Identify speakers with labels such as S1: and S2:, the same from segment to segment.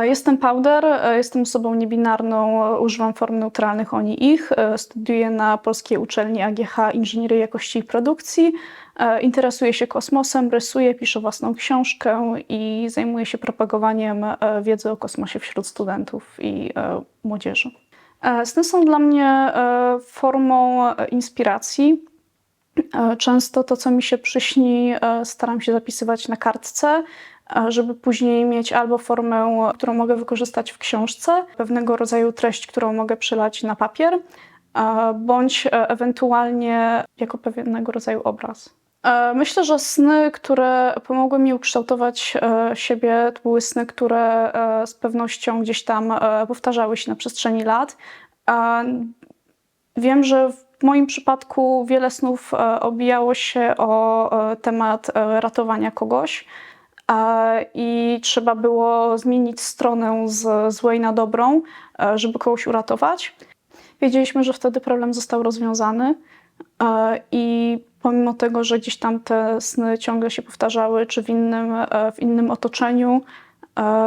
S1: Jestem Powder, jestem osobą niebinarną, używam form neutralnych oni, ich. Studiuję na Polskiej Uczelni AGH Inżynierii Jakości i Produkcji. Interesuję się kosmosem, rysuję, piszę własną książkę i zajmuję się propagowaniem wiedzy o kosmosie wśród studentów i młodzieży. Sny są dla mnie formą inspiracji. Często to, co mi się przyśni, staram się zapisywać na kartce, żeby później mieć albo formę, którą mogę wykorzystać w książce, pewnego rodzaju treść, którą mogę przelać na papier, bądź ewentualnie jako pewnego rodzaju obraz. Myślę, że sny, które pomogły mi ukształtować siebie, to były sny, które z pewnością gdzieś tam powtarzały się na przestrzeni lat. Wiem, że w moim przypadku wiele snów obijało się o temat ratowania kogoś i trzeba było zmienić stronę z złej na dobrą, żeby kogoś uratować. Wiedzieliśmy, że wtedy problem został rozwiązany i pomimo tego, że gdzieś tam te sny ciągle się powtarzały, czy w innym otoczeniu,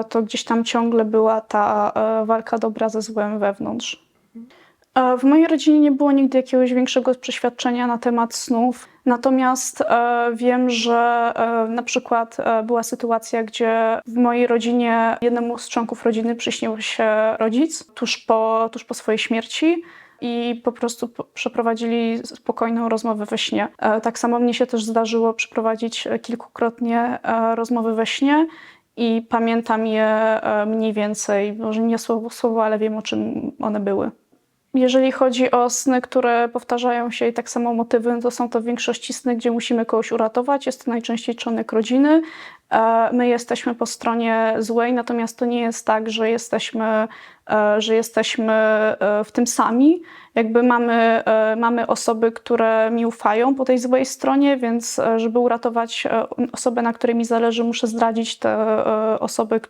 S1: to gdzieś tam ciągle była ta walka dobra ze złem wewnątrz. W mojej rodzinie nie było nigdy jakiegoś większego przeświadczenia na temat snów, natomiast wiem, że na przykład była sytuacja, gdzie w mojej rodzinie jednemu z członków rodziny przyśnił się rodzic tuż po swojej śmierci i po prostu przeprowadzili spokojną rozmowę we śnie. Tak samo mnie się też zdarzyło przeprowadzić kilkukrotnie rozmowy we śnie i pamiętam je mniej więcej, może nie słowo, ale wiem, o czym one były. Jeżeli chodzi o sny, które powtarzają się i tak samo motywy, to są to w większości sny, gdzie musimy kogoś uratować. Jest to najczęściej członek rodziny. My jesteśmy po stronie złej, natomiast to nie jest tak, że jesteśmy w tym sami. Jakby mamy osoby, które mi ufają po tej złej stronie, więc żeby uratować osobę, na której mi zależy, muszę zdradzić te osoby,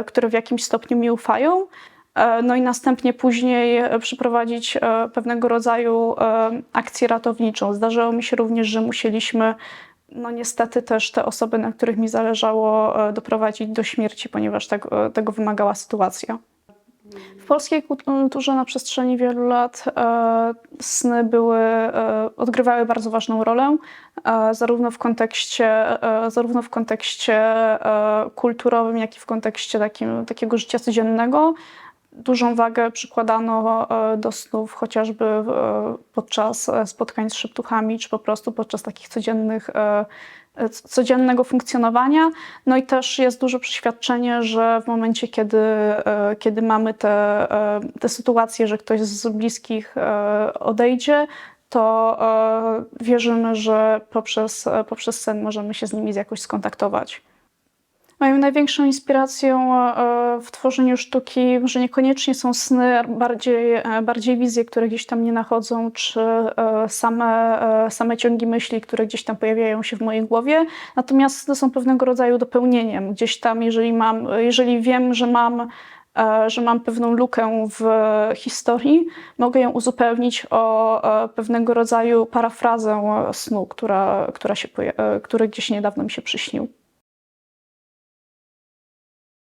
S1: które w jakimś stopniu mi ufają. No i następnie później przeprowadzić pewnego rodzaju akcję ratowniczą. Zdarzało mi się również, że musieliśmy, no niestety też te osoby, na których mi zależało, doprowadzić do śmierci, ponieważ tego wymagała sytuacja. W polskiej kulturze na przestrzeni wielu lat sny odgrywały bardzo ważną rolę, zarówno w kontekście kulturowym, jak i w kontekście takiego życia codziennego. Dużą wagę przykładano do snów chociażby podczas spotkań z szeptuchami, czy po prostu podczas takich codziennego funkcjonowania. No i też jest duże przeświadczenie, że w momencie, kiedy mamy te sytuacje, że ktoś z bliskich odejdzie, to wierzymy, że poprzez sen możemy się z nimi jakoś skontaktować. Moją największą inspiracją w tworzeniu sztuki może niekoniecznie są sny, bardziej wizje, które gdzieś tam mnie nachodzą, czy same ciągi myśli, które gdzieś tam pojawiają się w mojej głowie. Natomiast sny są pewnego rodzaju dopełnieniem. Gdzieś tam, jeżeli wiem, że mam pewną lukę w historii, mogę ją uzupełnić o pewnego rodzaju parafrazę snu, który gdzieś niedawno mi się przyśnił.